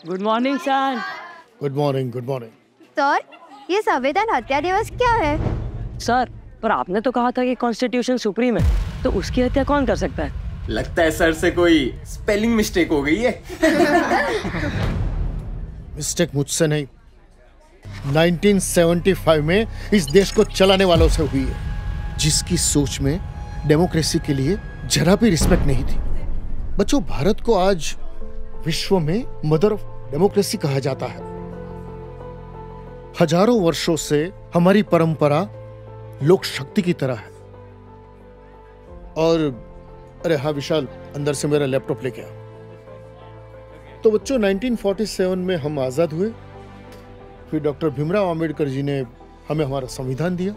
Good morning sir. Good morning, good morning. Sir, ये संविधान हत्या दिवस क्या है? सर, पर आपने तो कहा था कि कॉन्स्टिट्यूशन सुप्रीम है, तो उसकी हत्या कौन कर सकता है? लगता है सर से कोई स्पेलिंग मिस्टेक हो गई है। मिस्टेक मुझसे नहीं, 1975 में इस देश को चलाने वालों से हुई है, जिसकी सोच में डेमोक्रेसी के लिए जरा भी रिस्पेक्ट नहीं थी। बच्चों, भारत को आज विश्व में मदर ऑफ डेमोक्रेसी कहा जाता है। हजारों वर्षों से हमारी परंपरा लोक शक्ति की तरह है। और अरे हाँ विशाल, अंदर से मेरा लैपटॉप लेके आ। तो बच्चों, 1947 में हम आजाद हुए, फिर डॉक्टर भीमराव अंबेडकर जी ने हमें हमारा संविधान दिया।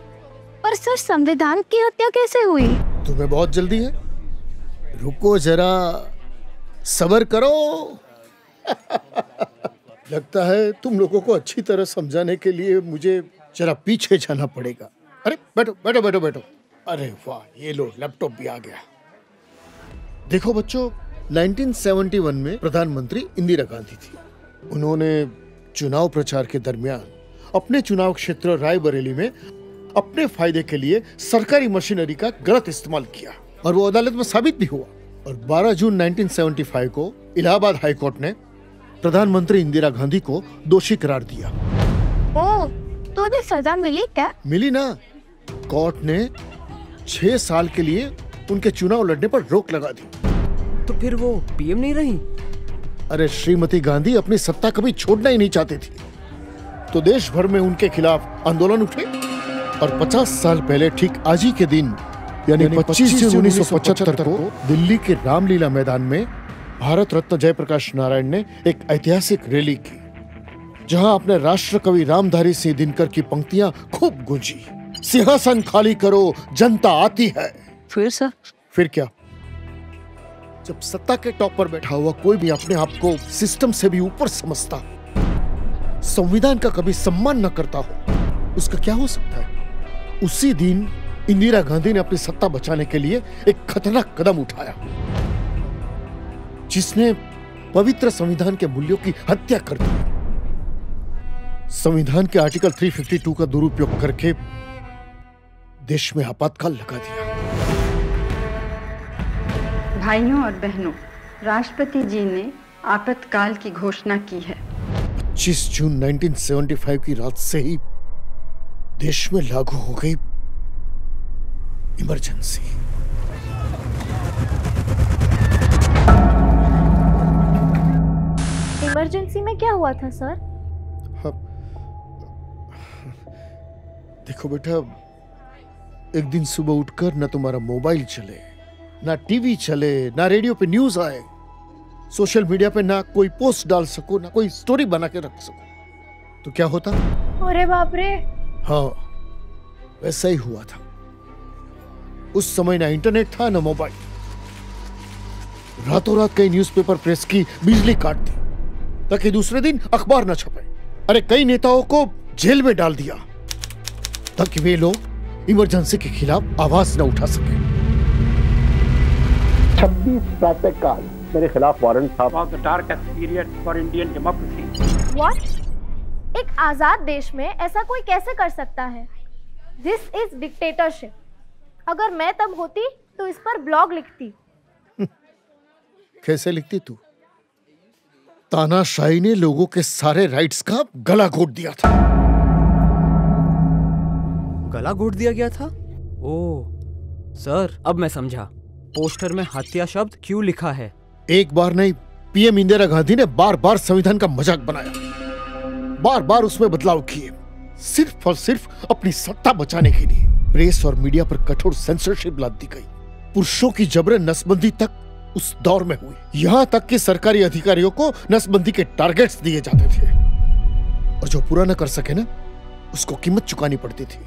पर सर, संविधान की हत्या कैसे हुई? तुम्हें बहुत जल्दी है, रुको जरा, सब्र करो। लगता है तुम लोगों को अच्छी तरह समझाने के लिए मुझे जरा पीछे जाना पड़ेगा। अरे बैठो बैठो बैठो बैठो। अरे वाह, ये लो, लैपटॉप भी आ गया। देखो बच्चों, 1971 में प्रधानमंत्री इंदिरा गांधी थी। उन्होंने चुनाव प्रचार के दरमियान अपने चुनाव क्षेत्र रायबरेली में अपने फायदे के लिए सरकारी मशीनरी का गलत इस्तेमाल किया और वो अदालत में साबित भी हुआ। और 12 जून 1975 को इलाहाबाद हाई कोर्ट ने प्रधानमंत्री इंदिरा गांधी को दोषी करार दिया। ओह, तो उन्हें सजा मिली क्या? मिली ना। कोर्ट ने 6 साल के लिए उनके चुनाव लड़ने पर रोक लगा दी। तो फिर वो पीएम नहीं रही? अरे श्रीमती गांधी अपनी सत्ता कभी छोड़ना ही नहीं चाहती थी, तो देश भर में उनके खिलाफ आंदोलन उठे। और 50 साल पहले ठीक आज ही के दिन यानी 25 जून 1975 को दिल्ली के रामलीला मैदान में भारत रत्न जयप्रकाश नारायण ने एक ऐतिहासिक रैली की, जहां अपने राष्ट्र कवि रामधारी सिंह दिनकर की पंक्तियां खूब गूंजी। सिंहासन खाली करो, जनता आती है। फिर सर? फिर क्या? जब सत्ता के टॉप पर बैठा हुआ कोई भी अपने आप को सिस्टम से भी ऊपर समझता, संविधान का कभी सम्मान न करता हो, उसका क्या हो सकता है? उसी दिन इंदिरा गांधी ने अपनी सत्ता बचाने के लिए एक खतरनाक कदम उठाया, जिसने पवित्र संविधान के मूल्यों की हत्या कर दी। संविधान के आर्टिकल 352 का दुरुपयोग करके देश में आपातकाल लगा दिया। भाइयों और बहनों, राष्ट्रपति जी ने आपातकाल की घोषणा की है। 25 जून 1975 की रात से ही देश में लागू हो गई इमरजेंसी। इमरजेंसी में क्या हुआ था सर? हाँ, देखो बेटा, एक दिन सुबह उठकर ना तुम्हारा मोबाइल चले, ना टीवी चले, ना रेडियो पे न्यूज आए, सोशल मीडिया पे ना कोई पोस्ट डाल सको, ना कोई स्टोरी बना के रख सको, तो क्या होता? अरे बाप रे। हाँ, वैसा ही हुआ था। उस समय ना इंटरनेट था, ना मोबाइल। रातों रात कई न्यूज़पेपर प्रेस की बिजली काट दी ताकि दूसरे दिन अखबार न छपे। अरे कई नेताओं को जेल में डाल दिया ताकि वे लोग इमरजेंसी के खिलाफ आवाज न उठा सके। 26 प्रातःकाल मेरे खिलाफ वारंट था। What? एक आजाद देश में ऐसा कोई कैसे कर सकता है? This is dictatorship. अगर मैं तब होती तो इस पर ब्लॉग लिखती। कैसे लिखती तू? तानाशाही ने लोगों के सारे राइट्स का गला घोट दिया था। गला घोट दिया गया था? ओह सर, अब मैं समझा पोस्टर में हत्या शब्द क्यों लिखा है। एक बार नहीं, पीएम इंदिरा गांधी ने बार बार संविधान का मजाक बनाया, बार बार उसमें बदलाव किए, सिर्फ और सिर्फ अपनी सत्ता बचाने के लिए। प्रेस और मीडिया पर कठोर सेंसरशिप लाद दी गई। पुरुषों की जबरन नसबंदी तक उस दौर में हुई। यहां तक कि सरकारी अधिकारियों को नसबंदी के टारगेट्स दिए जाते थे और जो पूरा न कर सके ना, उसको कीमत चुकानी पड़ती थी।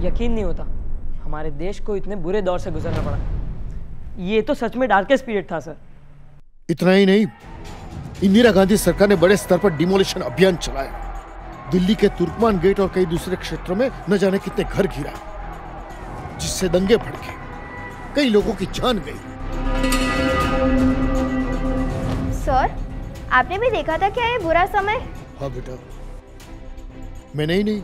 यकीन नहीं होता हमारे देश को इतने बुरे दौर से गुजरना पड़ा। ये तो सच में डार्केस्ट पीरियड था सर। इतना ही नहीं, इंदिरा गांधी सरकार ने बड़े स्तर पर डिमोलिशन अभियान चलाया। दिल्ली के तुर्कमान गेट और कई दूसरे क्षेत्रों में न जाने कितने घर गिरा, जिससे दंगे भड़के, कई लोगों की जान गई। सर, आपने भी देखा था क्या ये बुरा समय? हाँ बेटा, मैंने ही नहीं,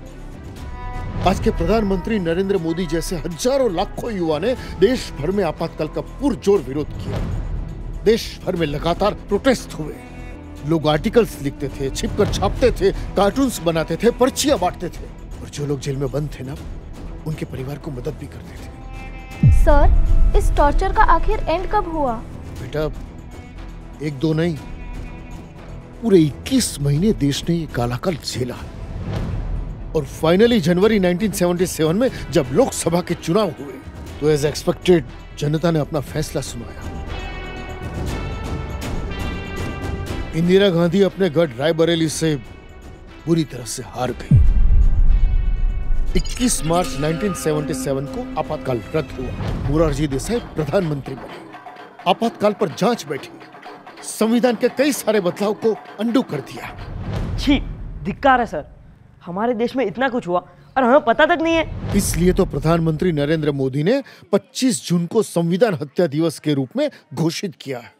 आज के प्रधानमंत्री नरेंद्र मोदी जैसे हजारों लाखों युवा ने देश भर में आपातकाल का पुरजोर विरोध किया। देश भर में लगातार प्रोटेस्ट हुए। लोग आर्टिकल्स लिखते थे, छिपकर छापते थे, कार्टून्स बनाते थे, पर्चियां बांटते थे, और जो लोग जेल में बंद थे ना, उनके परिवार को मदद भी करते थे। सर, इस टॉर्चर का आखिर एंड कब हुआ? बेटा, 1-2 नहीं, पूरे 21 महीने देश ने ये काला काल झेला। और फाइनली जनवरी 1977 में जब लोकसभा के चुनाव हुए तो एज एक्सपेक्टेड जनता ने अपना फैसला सुनाया। इंदिरा गांधी अपने गढ़ रायबरेली से बुरी तरह से हार गई। 21 मार्च 1977 को आपातकाल रद्द हुआ। मोरारजी देसाई प्रधानमंत्री बने। आपातकाल पर जांच बैठी, संविधान के कई सारे बदलाव को अंडू कर दिया। छी, धिक्कार है सर, हमारे देश में इतना कुछ हुआ और हमें पता तक नहीं है। इसलिए तो प्रधानमंत्री नरेंद्र मोदी ने 25 जून को संविधान हत्या दिवस के रूप में घोषित किया है।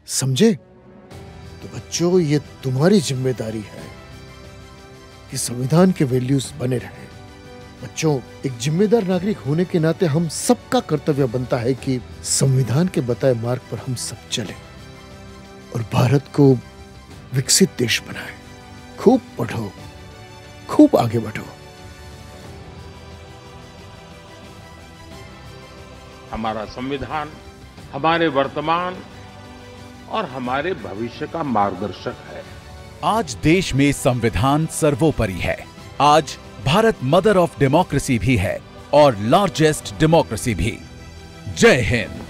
समझे? तो बच्चों, ये तुम्हारी जिम्मेदारी है कि संविधान के वैल्यूज बने रहे। बच्चों, एक जिम्मेदार नागरिक होने के नाते हम सबका कर्तव्य बनता है कि संविधान के बताए मार्ग पर हम सब चलें और भारत को विकसित देश बनाएं। खूब पढ़ो, खूब आगे बढ़ो। हमारा संविधान हमारे वर्तमान और हमारे भविष्य का मार्गदर्शक है। आज देश में संविधान सर्वोपरि है। आज भारत मदर ऑफ डेमोक्रेसी भी है और लार्जेस्ट डेमोक्रेसी भी। जय हिंद।